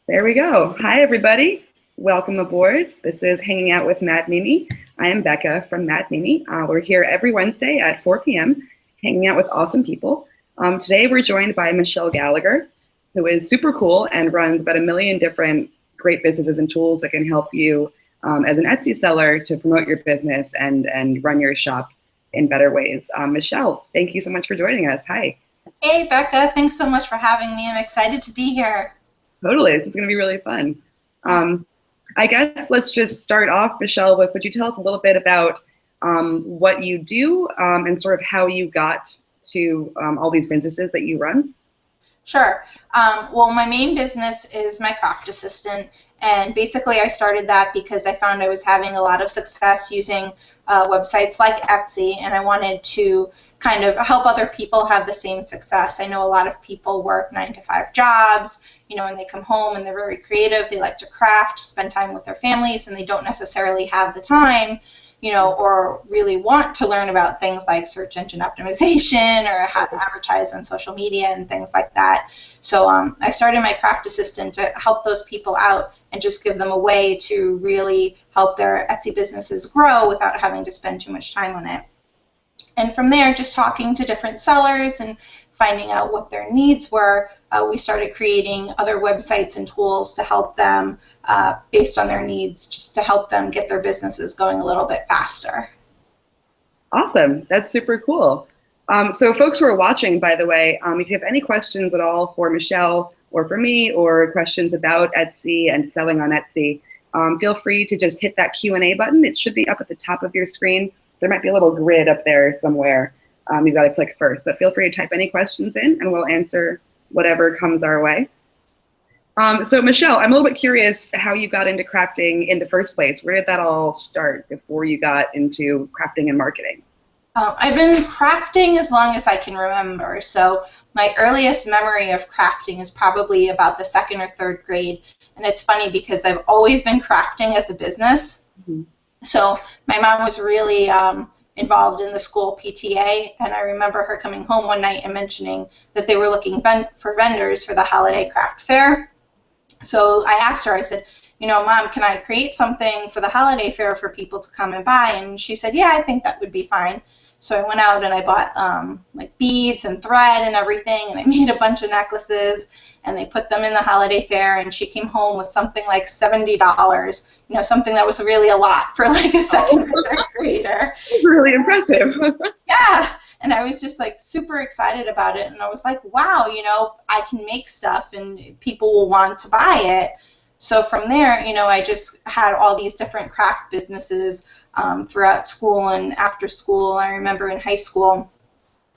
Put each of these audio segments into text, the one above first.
There we go. Hi, everybody. Welcome aboard. This is Hanging Out with Mad Mimi. I am Becca from Mad Mimi. We're here every Wednesday at 4 p.m. hanging out with awesome people. Today, we're joined by Michele Gallagher, who is super cool and runs about 1 million different great businesses and tools that can help you as an Etsy seller to promote your business and run your shop in better ways. Michele, thank you so much for joining us. Hi. Hey, Becca. Thanks so much for having me. I'm excited to be here. Totally. This is going to be really fun. I guess let's just start off, Michele, with would you tell us a little bit about what you do and sort of how you got to all these businesses that you run? Sure. Well, my main business is my craft assistant, and basically I started that because I found I was having a lot of success using websites like Etsy, and I wanted to kind of help other people have the same success. I know a lot of people work 9-to-5 jobs, and they come home and they're very creative. They like to craft, spend time with their families, and they don't necessarily have the time, or really want to learn about things like search engine optimization or how to advertise on social media and things like that. So I started my craft assistant to help those people out and just give them a way to really help their Etsy businesses grow without having to spend too much time on it. And from there, just talking to different sellers and finding out what their needs were, we started creating other websites and tools to help them based on their needs, just to help them get their businesses going a little bit faster. Awesome. That's super cool. So folks who are watching, by the way, if you have any questions at all for Michele or for me, or questions about Etsy and selling on Etsy, feel free to just hit that Q&A button. It should be up at the top of your screen. There might be a little grid up there somewhere. You've got to click first, but feel free to type any questions in and we'll answer whatever comes our way. So Michele, I'm a little bit curious how you got into crafting in the first place. Where did that all start before you got into crafting and marketing? I've been crafting as long as I can remember. So my earliest memory of crafting is probably about the 2nd or 3rd grade. And it's funny because I've always been crafting as a business. Mm-hmm. So my mom was really involved in the school PTA, and I remember her coming home one night and mentioning that they were looking for vendors for the holiday craft fair. So I asked her, I said, Mom, can I create something for the holiday fair for people to come and buy? And she said, yeah, I think that would be fine. So I went out and I bought like beads and thread and everything, and I made a bunch of necklaces, and they put them in the holiday fair, and she came home with something like $70, something that was really a lot for like a 2nd or 3rd grader. It's really impressive. Yeah, and I was just like super excited about it, and I was like, wow, I can make stuff and people will want to buy it. So from there, I just had all these different craft businesses throughout school and after school. I remember in high school,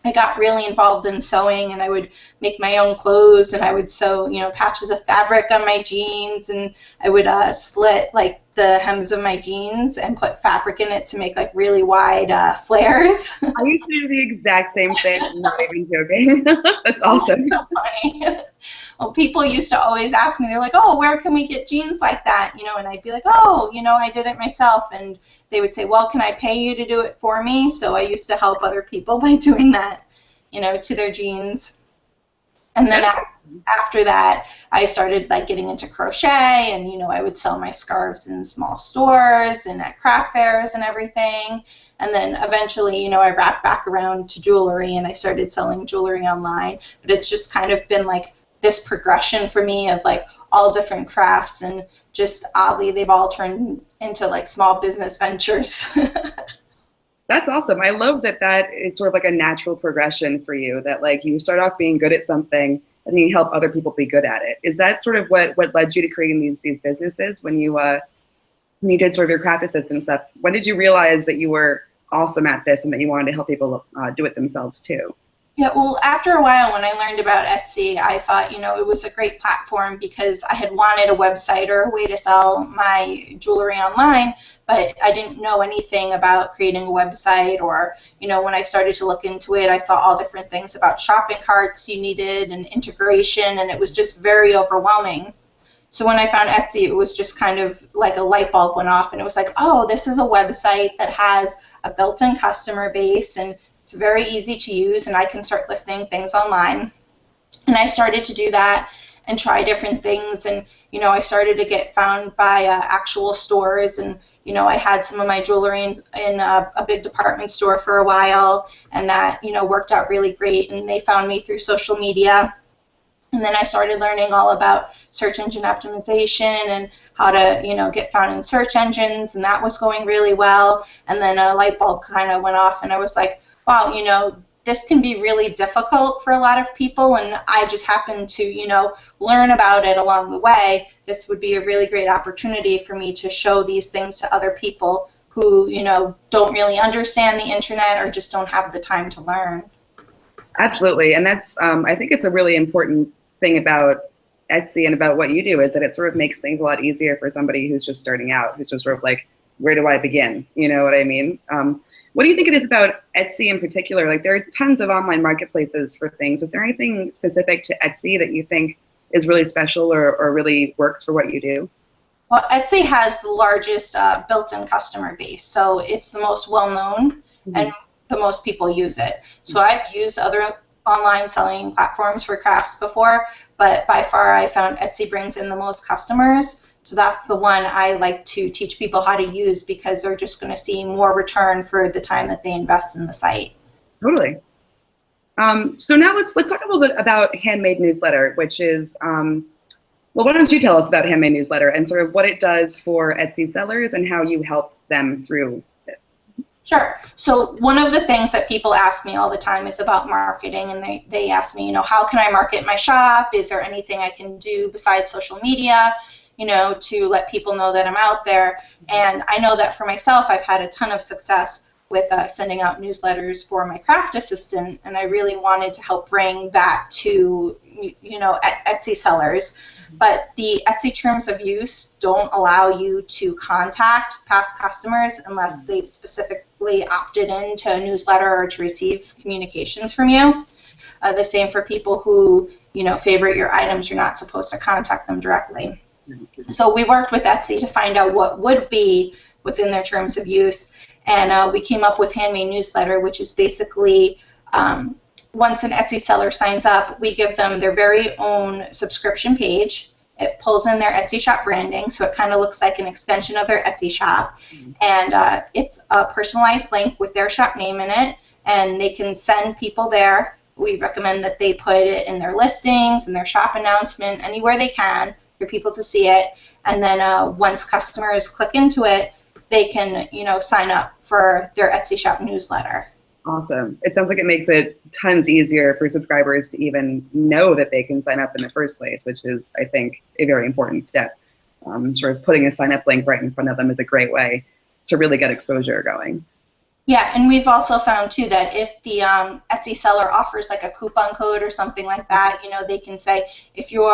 I got really involved in sewing, and I would make my own clothes, and I would sew, patches of fabric on my jeans, and I would slit like the hems of my jeans and put fabric in it to make like really wide flares. I used to do the exact same thing. I'm not even joking. That's awesome. So funny. Well, people used to always ask me, they're like, oh, where can we get jeans like that? And I'd be like, oh, I did it myself. And they would say, well, can I pay you to do it for me? So I used to help other people by doing that, to their jeans. And then after that, I started like getting into crochet, and I would sell my scarves in small stores and at craft fairs and everything. And then eventually, I wrapped back around to jewelry, and I started selling jewelry online. But it's just kind of been like this progression for me of like all different crafts, and just oddly, they've all turned into like small business ventures. That's awesome. I love that that is sort of like a natural progression for you, that like you start off being good at something and you help other people be good at it. Is that sort of what led you to creating these businesses when you did sort of your craft assistant stuff? When did you realize that you were awesome at this and that you wanted to help people do it themselves too? Yeah, well, after a while, when I learned about Etsy, I thought, it was a great platform because I had wanted a website or a way to sell my jewelry online, but I didn't know anything about creating a website, or, when I started to look into it, I saw all different things about shopping carts you needed and integration, and it was just very overwhelming. So when I found Etsy, it was just kind of like a light bulb went off, and it was like, oh, this is a website that has a built-in customer base, and it's very easy to use, and I can start listing things online. And I started to do that, and try different things. And, I started to get found by actual stores, and, I had some of my jewelry in a big department store for a while, and that, worked out really great. And they found me through social media. And then I started learning all about search engine optimization and how to, get found in search engines, and that was going really well. And then a light bulb kind of went off, and I was like, wow, this can be really difficult for a lot of people, and I just happened to, learn about it along the way. This would be a really great opportunity for me to show these things to other people who, don't really understand the internet or just don't have the time to learn. Absolutely. And that's, I think it's a really important thing about Etsy and about what you do, is that it sort of makes things a lot easier for somebody who's just starting out, who's just sort of like, where do I begin? You know what I mean? What do you think it is about Etsy in particular? Like, there are tons of online marketplaces for things. Is there anything specific to Etsy that you think is really special or really works for what you do? Well, Etsy has the largest built-in customer base, so it's the most well-known, and the most people use it. So I've used other online selling platforms for crafts before, but by far I found Etsy brings in the most customers. So that's the one I like to teach people how to use, because they're just going to see more return for the time that they invest in the site. Totally. So now let's talk a little bit about Handmade Newsletter, which is, well, why don't you tell us about Handmade Newsletter and sort of what it does for Etsy sellers and how you help them through this? Sure. So one of the things that people ask me all the time is about marketing, and they ask me, how can I market my shop? Is there anything I can do besides social media, to let people know that I'm out there? And I know that for myself, I've had a ton of success with sending out newsletters for my craft assistant, and I really wanted to help bring that to, Etsy sellers. But the Etsy terms of use don't allow you to contact past customers unless they've specifically opted into a newsletter or to receive communications from you. The same for people who, favorite your items. You're not supposed to contact them directly. So we worked with Etsy to find out what would be within their terms of use, and we came up with Handmade Newsletter, which is basically once an Etsy seller signs up, we give them their very own subscription page. It pulls in their Etsy shop branding, so it kind of looks like an extension of their Etsy shop, and it's a personalized link with their shop name in it, and they can send people there. We recommend that they put it in their listings and their shop announcement, anywhere they can for people to see it. And then once customers click into it, they can, sign up for their Etsy shop newsletter. Awesome. It sounds like it makes it tons easier for subscribers to even know that they can sign up in the first place, which is, I think, a very important step. Sort of putting a sign up link right in front of them is a great way to really get exposure going. Yeah, and we've also found too that if the Etsy seller offers like a coupon code or something like that, they can say, if you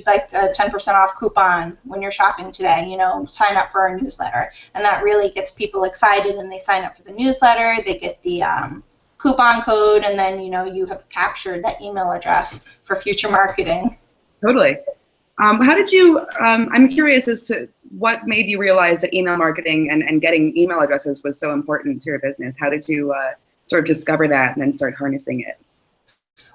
like a 10% off coupon when you're shopping today, sign up for our newsletter, and that really gets people excited, and they sign up for the newsletter. They get the coupon code, and then you have captured that email address for future marketing. Totally. How did you? I'm curious as to what made you realize that email marketing and getting email addresses was so important to your business. How did you sort of discover that and then start harnessing it?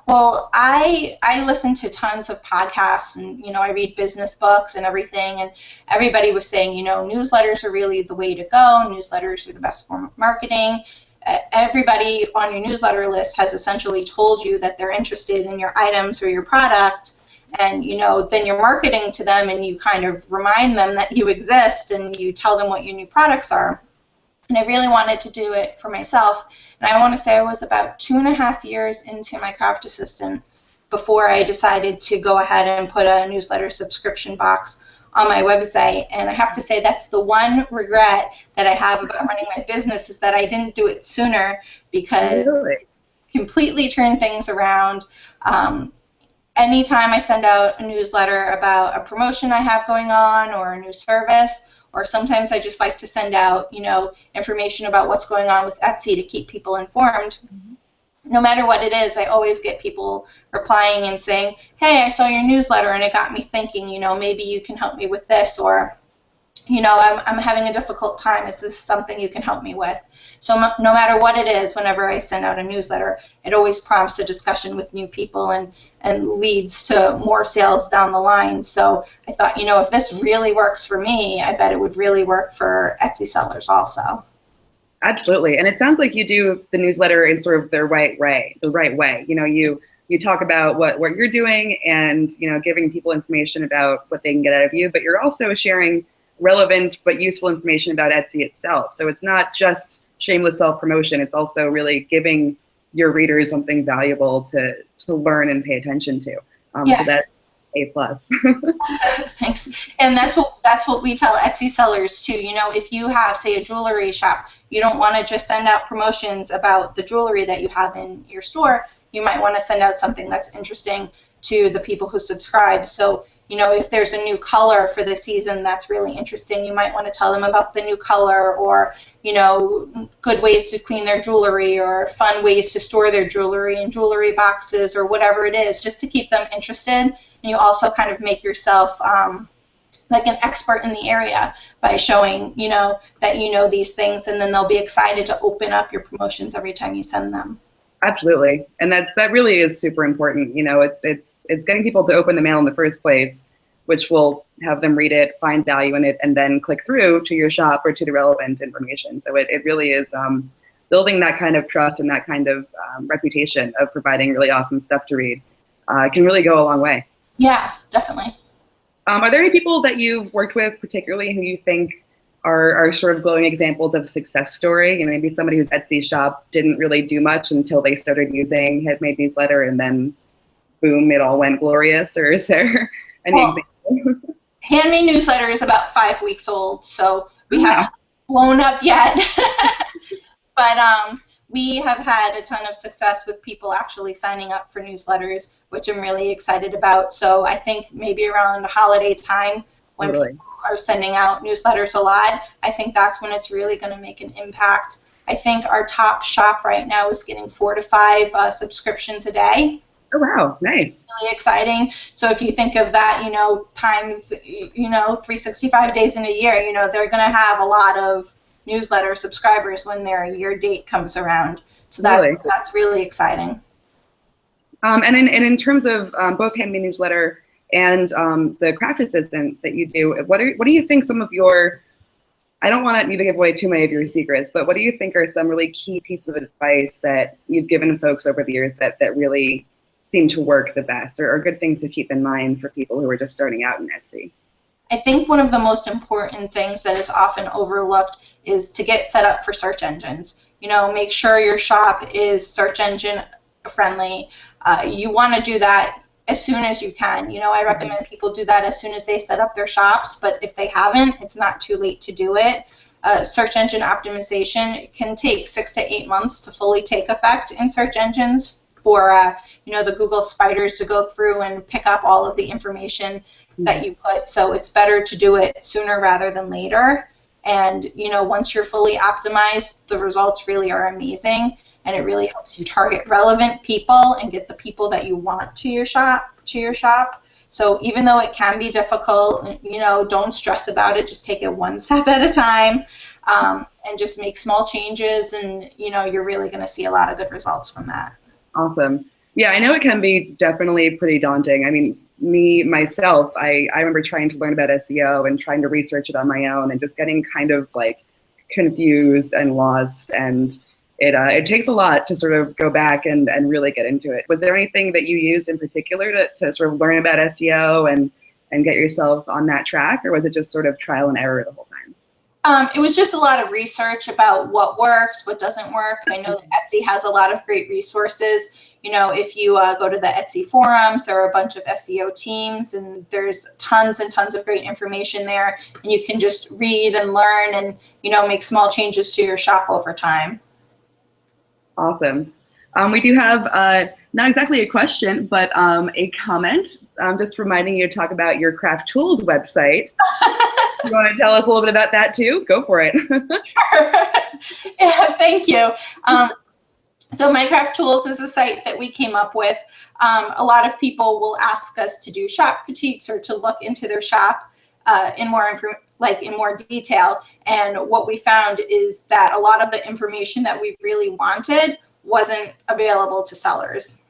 Well, I listen to tons of podcasts, and I read business books and everything, and everybody was saying newsletters are really the way to go. Newsletters are the best form of marketing. Everybody on your newsletter list has essentially told you that they're interested in your items or your product. And then you're marketing to them, and you kind of remind them that you exist, and you tell them what your new products are. And I really wanted to do it for myself. And I want to say I was about 2.5 years into my craft assistant before I decided to go ahead and put a newsletter subscription box on my website. And I have to say that's the one regret that I have about running my business, is that I didn't do it sooner, because it completely turned things around. Anytime I send out a newsletter about a promotion I have going on or a new service, or sometimes I just like to send out, information about what's going on with Etsy to keep people informed. No matter what it is, I always get people replying and saying, hey, I saw your newsletter and it got me thinking, maybe you can help me with this, or I'm having a difficult time. Is this something you can help me with? So no matter what it is, whenever I send out a newsletter, it always prompts a discussion with new people and leads to more sales down the line. So I thought, if this really works for me, I bet it would really work for Etsy sellers also. Absolutely. And it sounds like you do the newsletter in sort of the right way, you talk about what you're doing and, giving people information about what they can get out of you, but you're also sharing relevant but useful information about Etsy itself. So it's not just shameless self-promotion. It's also really giving your readers something valuable to learn and pay attention to. Yeah. So that's A plus. Thanks. And that's what we tell Etsy sellers too. If you have, say, a jewelry shop, you don't want to just send out promotions about the jewelry that you have in your store. You might want to send out something that's interesting to the people who subscribe. So, if there's a new color for the season that's really interesting, you might want to tell them about the new color, or, good ways to clean their jewelry, or fun ways to store their jewelry in jewelry boxes, or whatever it is, just to keep them interested. And you also kind of make yourself like an expert in the area by showing, that you know these things, and then they'll be excited to open up your promotions every time you send them. Absolutely. And that really is super important. It's getting people to open the mail in the first place, which will have them read it, find value in it, and then click through to your shop or to the relevant information. So it really is building that kind of trust and that kind of reputation of providing really awesome stuff to read can really go a long way. Yeah, definitely. Are there any people that you've worked with particularly who you think are sort of glowing examples of success story? Maybe somebody whose Etsy shop didn't really do much until they started using Handmade Newsletter, and then boom, it all went glorious. Or is there any example? Handmade Newsletter is about 5 weeks old, so we haven't blown up yet. But we have had a ton of success with people actually signing up for newsletters, which I'm really excited about. So I think maybe around holiday time, when people are sending out newsletters a lot, I think that's when it's really going to make an impact. I think our top shop right now is getting 4 to 5 subscriptions a day. Oh, wow. Nice. Really exciting. So if you think of that, times, 365 days in a year, they're going to have a lot of newsletter subscribers when their year date comes around. So that's really exciting. And in terms of both Handmade Newsletter and the craft assistant that you do, what do you think some of your, I don't want you to give away too many of your secrets, but what do you think are some really key pieces of advice that you've given folks over the years that really seem to work the best, or good things to keep in mind for people who are just starting out in Etsy? I think one of the most important things that is often overlooked is to get set up for search engines. Make sure your shop is search engine friendly. You want to do that as soon as you can. I recommend people do that as soon as they set up their shops, but if they haven't, it's not too late to do it. Search engine optimization can take 6 to 8 months to fully take effect in search engines for the Google spiders to go through and pick up all of the information that you put. So it's better to do it sooner rather than later. And once you're fully optimized, the results really are amazing, and it really helps you target relevant people and get the people that you want to your shop. So even though it can be difficult, don't stress about it. Just take it one step at a time, and just make small changes, and you're really going to see a lot of good results from that. Awesome. Yeah, I know it can be definitely pretty daunting. I mean, myself, I remember trying to learn about SEO and trying to research it on my own and just getting kind of like confused and lost. And it takes a lot to sort of go back and really get into it. Was there anything that you used in particular to sort of learn about SEO and get yourself on that track, or was it just sort of trial and error the whole time? It was just a lot of research about what works, what doesn't work. I know that Etsy has a lot of great resources. If you go to the Etsy forums, there are a bunch of SEO teams, and there's tons and tons of great information there. And you can just read and learn and, make small changes to your shop over time. Awesome. We do have not exactly a question, but a comment. Just reminding you to talk about your Craft Tools website. You want to tell us a little bit about that too? Go for it. Sure. Yeah, thank you. So My Craft Tools is a site that we came up with. A lot of people will ask us to do shop critiques or to look into their shop. in more detail. And what we found is that a lot of the information that we really wanted wasn't available to sellers.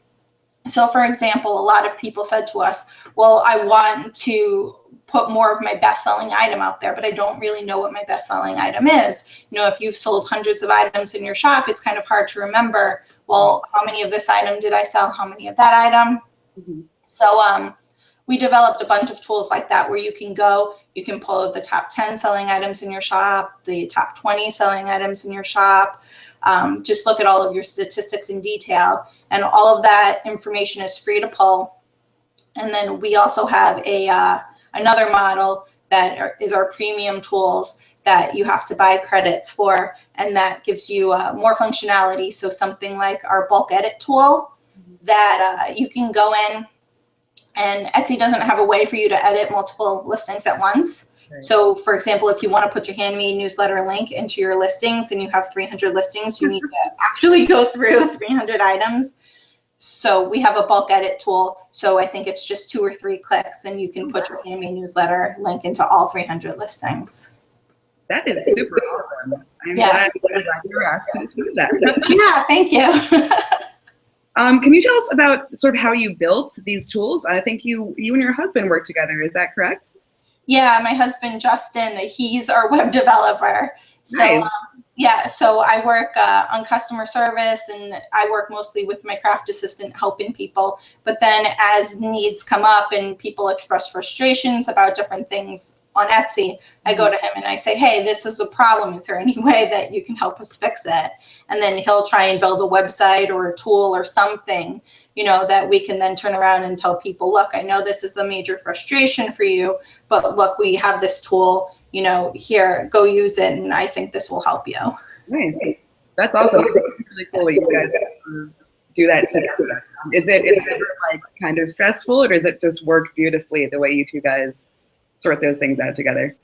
So for example, a lot of people said to us, well, I want to put more of my best-selling item out there, but I don't really know what my best-selling item is. You know, if you've sold hundreds of items in your shop, it's kind of hard to remember, well, how many of this item did I sell? How many of that item? So we developed a bunch of tools like that where you can go, you can pull out the top 10 selling items in your shop, the top 20 selling items in your shop, just look at all of your statistics in detail, and all of that information is free to pull. And then we also have another model that is our premium tools that you have to buy credits for, and that gives you more functionality. So something like our bulk edit tool that you can go in, and Etsy doesn't have a way for you to edit multiple listings at once. Right. So for example, if you want to put your Handmade Newsletter link into your listings and you have 300 listings, you need to actually go through 300 items. So we have a bulk edit tool. So I think it's just 2 or 3 clicks and you can put your Handmade Newsletter link into all 300 listings. That is super awesome. I'm glad you were asking to do that. Yeah, thank you. Can you tell us about sort of how you built these tools? I think you and your husband work together. Is that correct? Yeah, my husband, Justin, he's our web developer. So nice. Yeah, so I work on customer service, and I work mostly with my craft assistant helping people. But then as needs come up and people express frustrations about different things on Etsy, I go to him and I say, hey, this is a problem. Is there any way that you can help us fix it? And then he'll try and build a website or a tool or something, you know, that we can then turn around and tell people, look, I know this is a major frustration for you, but look, we have this tool, you know, here, go use it, and I think this will help you. Nice. That's awesome. It's really cool that you guys do that together. Is it ever like kind of stressful, or does it just work beautifully the way you two guys sort those things out together?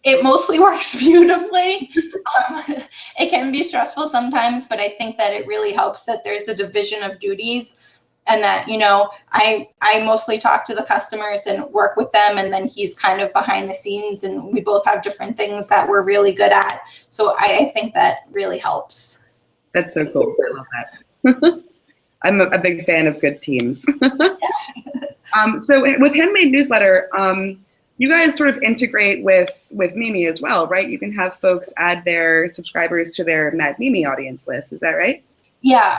It mostly works beautifully. It can be stressful sometimes, but I think that it really helps that there's a division of duties, and that, you know, I mostly talk to the customers and work with them, and then he's kind of behind the scenes, and we both have different things that we're really good at. So I think that really helps. That's so cool. I love that. I'm a big fan of good teams. So with Handmade Newsletter, you guys sort of integrate with Mimi as well, right? You can have folks add their subscribers to their Mad Mimi audience list. Is that right? Yeah,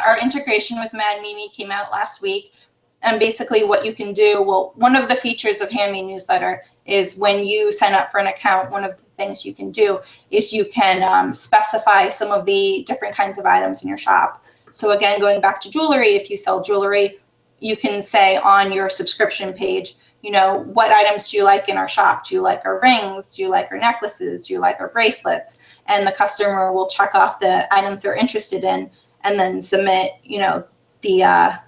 our integration with Mad Mimi came out last week. And basically what you can do, well, one of the features of Handmade Newsletter is when you sign up for an account, one of the things you can do is you can specify some of the different kinds of items in your shop. So again, going back to jewelry, if you sell jewelry, you can say on your subscription page, you know, what items do you like in our shop? Do you like our rings? Do you like our necklaces? Do you like our bracelets? And the customer will check off the items they're interested in and then submit, you know, their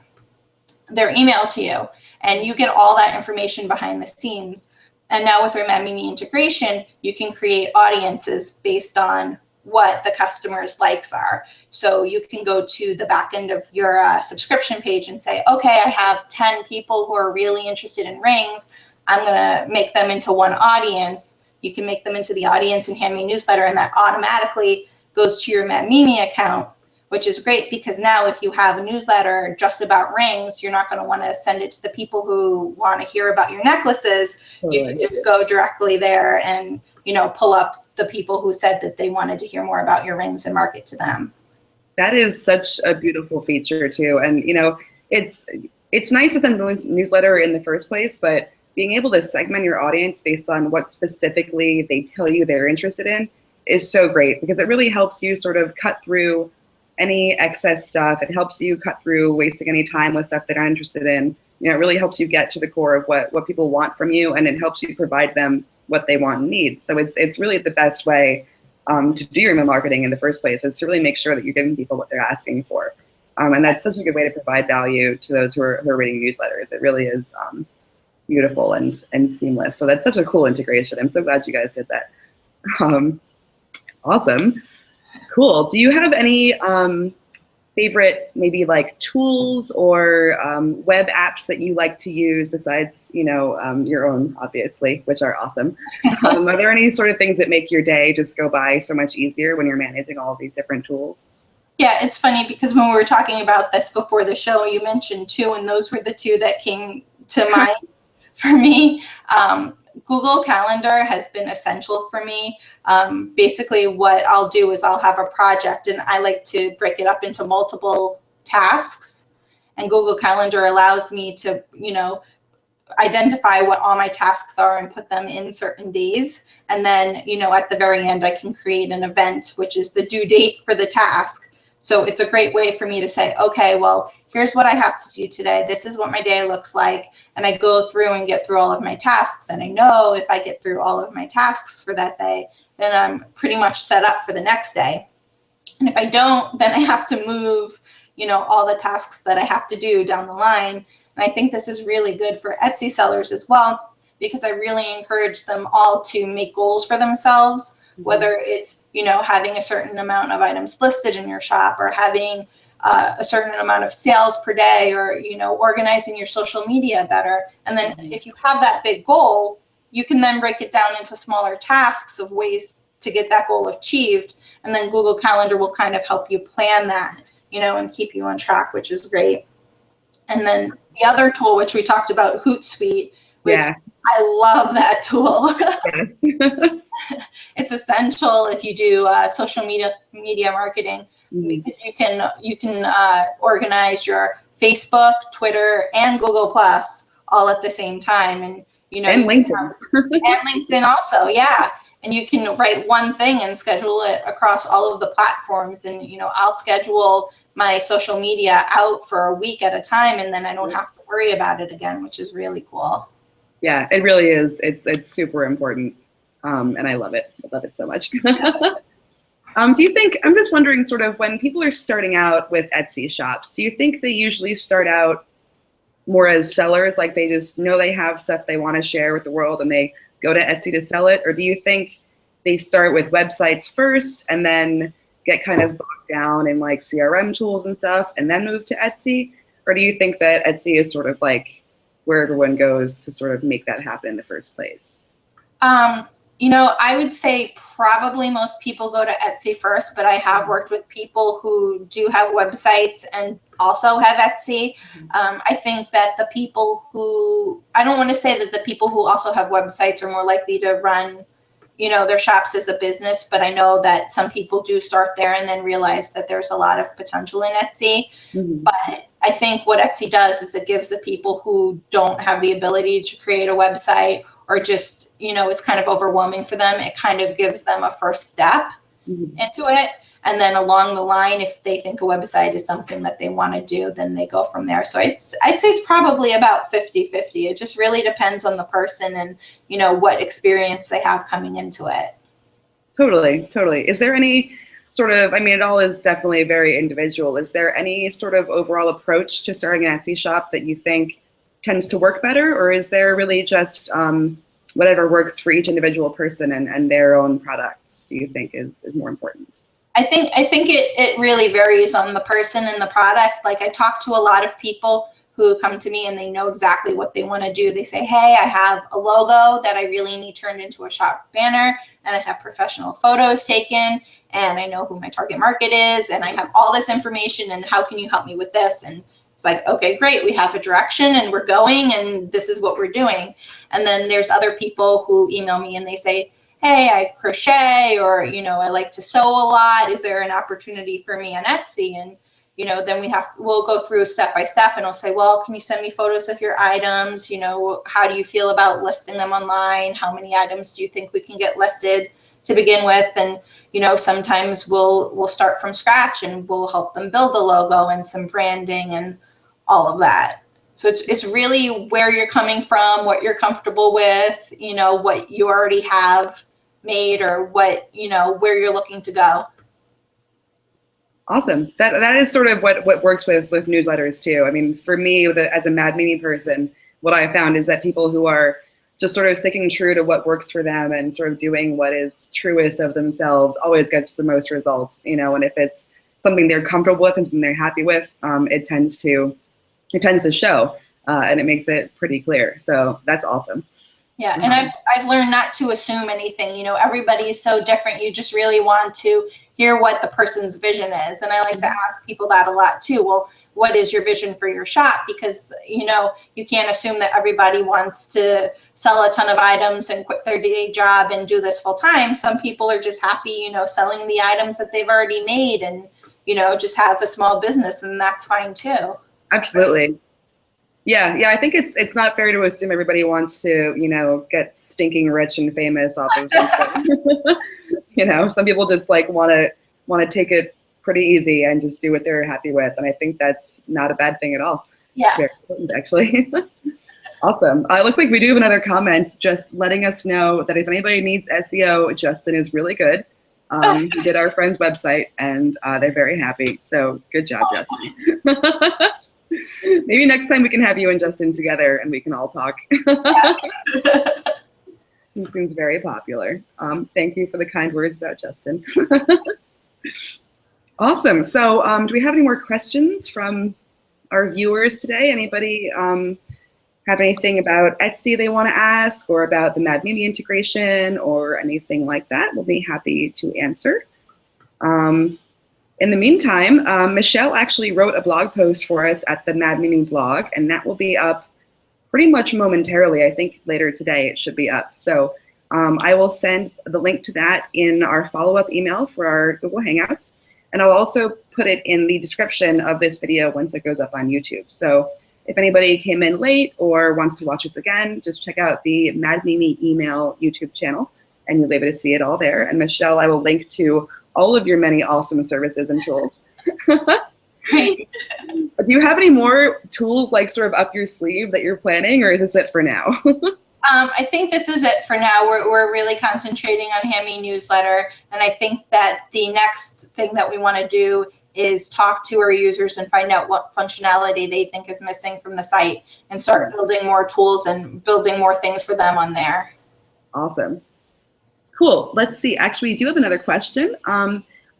email to you. And you get all that information behind the scenes. And now with our Mad Mimi integration, you can create audiences based on what the customer's likes are. So you can go to the back end of your subscription page and say, okay, I have 10 people who are really interested in rings. I'm gonna make them into one audience. You can make them into the audience in Handmade Newsletter, and that automatically goes to your Mad Mimi account, which is great because now if you have a newsletter just about rings, you're not gonna wanna send it to the people who wanna hear about your necklaces. You can just go directly there and, you know, pull up the people who said that they wanted to hear more about your rings and market to them. That is such a beautiful feature too. And, you know, it's nice to send the newsletter in the first place, but being able to segment your audience based on what specifically they tell you they're interested in is so great, because it really helps you sort of cut through any excess stuff. It helps you cut through wasting any time with stuff they're not interested in. You know, it really helps you get to the core of what people want from you, and it helps you provide them what they want and need. So it's really the best way to do your email marketing in the first place, is to really make sure that you're giving people what they're asking for. And that's such a good way to provide value to those who are reading newsletters. It really is beautiful and seamless. So that's such a cool integration. I'm so glad you guys did that. Awesome. Cool. Do you have anything favorite maybe like tools or web apps that you like to use besides, your own, obviously, which are awesome. Are there any sort of things that make your day just go by so much easier when you're managing all of these different tools? Yeah, it's funny because when we were talking about this before the show, you mentioned two, and those were the two that came to mind for me. Google Calendar has been essential for me. Basically, what I'll do is I'll have a project, and I like to break it up into multiple tasks. And Google Calendar allows me to, identify what all my tasks are and put them in certain days. And then, at the very end, I can create an event, which is the due date for the task. So it's a great way for me to say, okay, well, here's what I have to do today. This is what my day looks like. And I go through and get through all of my tasks. And I know if I get through all of my tasks for that day, then I'm pretty much set up for the next day. And if I don't, then I have to move, all the tasks that I have to do down the line. And I think this is really good for Etsy sellers as well, because I really encourage them all to make goals for themselves, whether it's, having a certain amount of items listed in your shop, or having a certain amount of sales per day, or, organizing your social media better. And then if you have that big goal, you can then break it down into smaller tasks of ways to get that goal achieved. And then Google Calendar will kind of help you plan that, and keep you on track, which is great. And then the other tool, which we talked about, Hootsuite, which I love that tool. Yes. It's essential if you do social media marketing, because you can organize your Facebook, Twitter, and Google Plus all at the same time, and and LinkedIn and LinkedIn also, yeah. And you can write one thing and schedule it across all of the platforms. And I'll schedule my social media out for a week at a time, and then I don't have to worry about it again, which is really cool. Yeah, it really is. It's super important. And I love it. I love it so much. Do you think, I'm just wondering, sort of when people are starting out with Etsy shops, do you think they usually start out more as sellers, like they just know they have stuff they want to share with the world and they go to Etsy to sell it? Or do you think they start with websites first and then get kind of bogged down in like CRM tools and stuff and then move to Etsy? Or do you think that Etsy is sort of like where everyone goes to sort of make that happen in the first place? I would say probably most people go to Etsy first, but I have worked with people who do have websites and also have Etsy. I think that the people who, I don't want to say that the people who also have websites are more likely to run, their shops as a business, but I know that some people do start there and then realize that there's a lot of potential in Etsy. But I think what Etsy does is it gives the people who don't have the ability to create a website, or just, it's kind of overwhelming for them, it kind of gives them a first step into it. And then along the line, if they think a website is something that they want to do, then they go from there. So I'd say it's probably about 50-50. It just really depends on the person and, what experience they have coming into it. Totally. Is there any sort of, it all is definitely very individual. Is there any sort of overall approach to starting an Etsy shop that you think tends to work better, or is there really just whatever works for each individual person and their own products, do you think is more important? I think it really varies on the person and the product. Like, I talk to a lot of people who come to me and they know exactly what they want to do. They say, hey, I have a logo that I really need turned into a shop banner, and I have professional photos taken, and I know who my target market is, and I have all this information, and how can you help me with this? And it's like, okay, great, we have a direction and we're going, and this is what we're doing. And then there's other people who email me and they say, hey, I crochet, or, I like to sew a lot. Is there an opportunity for me on Etsy? And, then we'll go through step by step, and I'll say, well, can you send me photos of your items? How do you feel about listing them online? How many items do you think we can get listed to begin with? And, sometimes we'll start from scratch and we'll help them build a logo and some branding and all of that. So it's really where you're coming from, what you're comfortable with, what you already have made, or what, where you're looking to go. Awesome. That is sort of what works with newsletters too. For me, as a Mad Mimi person, what I found is that people who are just sort of sticking true to what works for them and sort of doing what is truest of themselves always gets the most results, and if it's something they're comfortable with and something they're happy with, it tends to show, and it makes it pretty clear. So that's awesome. Yeah, and I've learned not to assume anything. You know, everybody's so different. You just really want to hear what the person's vision is. And I like to ask people that a lot too. Well, what is your vision for your shop? Because, you know, you can't assume that everybody wants to sell a ton of items and quit their day job and do this full time. Some people are just happy, you know, selling the items that they've already made and, you know, just have a small business, and that's fine too. Absolutely. Yeah, I think it's not fair to assume everybody wants to, you know, get stinking rich and famous off of something. You know, some people just like want to take it pretty easy and just do what they're happy with, and I think that's not a bad thing at all. Yeah. It's very important, actually. Awesome. It looks like we do have another comment just letting us know that if anybody needs SEO, Justin is really good. He did our friend's website, and they're very happy. So good job, Justin. Maybe next time we can have you and Justin together and we can all talk. He seems very popular. Thank you for the kind words about Justin. Awesome. So do we have any more questions from our viewers today? Anybody have anything about Etsy they want to ask, or about the Mad Mini integration, or anything like that? We'll be happy to answer. In the meantime, Michele actually wrote a blog post for us at the Mad Mini blog, and that will be up pretty much momentarily. I think later today it should be up. So I will send the link to that in our follow-up email for our Google Hangouts, and I'll also put it in the description of this video once it goes up on YouTube. So if anybody came in late or wants to watch this again, just check out the Mad Mini email YouTube channel, and you'll be able to see it all there. And Michele, I will link to all of your many awesome services and tools. Great. Do you have any more tools like sort of up your sleeve that you're planning, or is this it for now? I think this is it for now. We're really concentrating on Handmade Newsletter, and I think that the next thing that we want to do is talk to our users and find out what functionality they think is missing from the site, and start building more tools and building more things for them on there. Awesome. Cool. Let's see. Actually, we do have another question.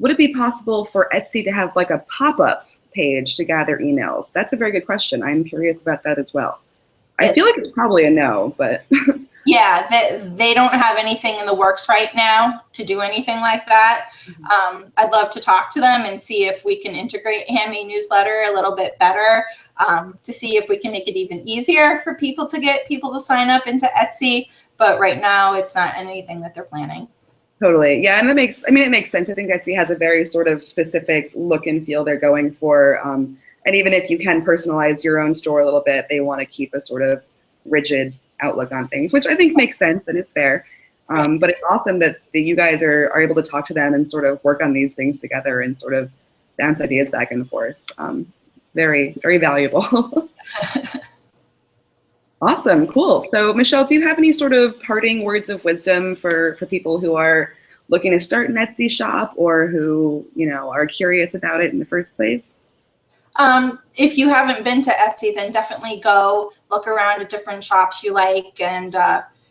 Would it be possible for Etsy to have like a pop-up page to gather emails? That's a very good question. I'm curious about that as well. I feel like it's probably a no, but. Yeah, they don't have anything in the works right now to do anything like that. I'd love to talk to them and see if we can integrate Handmade Newsletter a little bit better, to see if we can make it even easier for people to get people to sign up into Etsy. But right now, it's not anything that they're planning. Totally. Yeah, and it makes sense. I think Etsy has a very sort of specific look and feel they're going for. And even if you can personalize your own store a little bit, they want to keep a sort of rigid outlook on things, which I think makes sense and is fair. But it's awesome that you guys are able to talk to them and sort of work on these things together and sort of bounce ideas back and forth. It's very, very valuable. Awesome, cool. So Michele, do you have any sort of parting words of wisdom for people who are looking to start an Etsy shop, or who, you know, are curious about it in the first place? If you haven't been to Etsy, then definitely go look around at different shops you like, and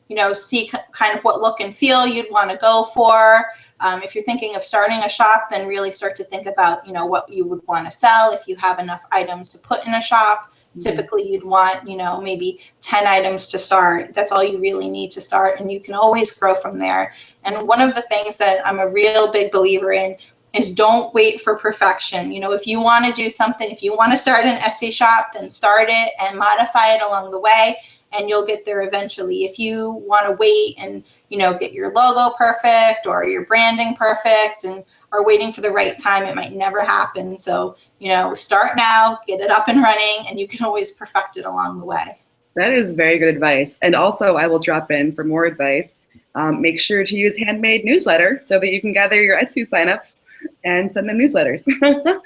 you know, see kind of what look and feel you'd want to go for. If you're thinking of starting a shop, then really start to think about, you know, what you would want to sell. If you have enough items to put in a shop, typically you'd want, you know, maybe 10 items to start. That's all you really need to start, and you can always grow from there. And one of the things that I'm a real big believer in is don't wait for perfection. You know, if you want to do something, if you want to start an Etsy shop, then start it and modify it along the way, and you'll get there eventually. If you want to wait and, you know, get your logo perfect or your branding perfect and are waiting for the right time, it might never happen. So, you know, start now, get it up and running, and you can always perfect it along the way. That is very good advice. And also, I will drop in for more advice. Make sure to use Handmade Newsletter so that you can gather your Etsy signups and send them newsletters. Yeah,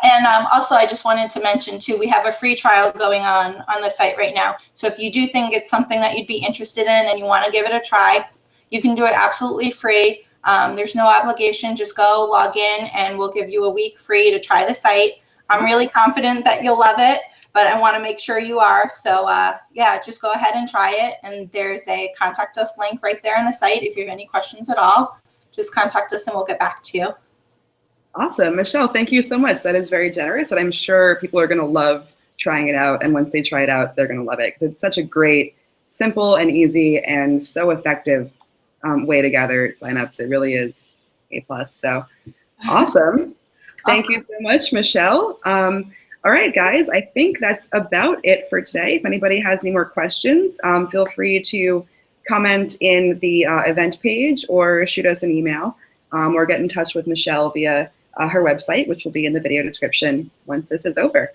and also I just wanted to mention too, we have a free trial going on the site right now. So if you do think it's something that you'd be interested in and you want to give it a try, you can do it absolutely free. There's no obligation. Just go log in and we'll give you a week free to try the site. I'm really confident that you'll love it, but I want to make sure you are. So yeah, just go ahead and try it. And there's a contact us link right there on the site. If you have any questions at all, just contact us and we'll get back to you. Awesome. Michele, thank you so much. That is very generous, and I'm sure people are going to love trying it out. And once they try it out, they're going to love it because it's such a great, simple and easy and so effective way to gather signups. It really is A plus. So awesome. Thank you Awesome. so much, Michele. All right, guys, I think that's about it for today. If anybody has any more questions, feel free to comment in the event page or shoot us an email or get in touch with Michele via her website, which will be in the video description once this is over.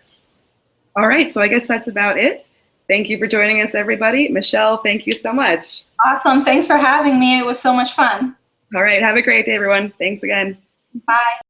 All right, so I guess that's about it. Thank you for joining us, everybody. Michele, thank you so much. Awesome. Thanks for having me. It was so much fun. All right, have a great day, everyone. Thanks again. Bye.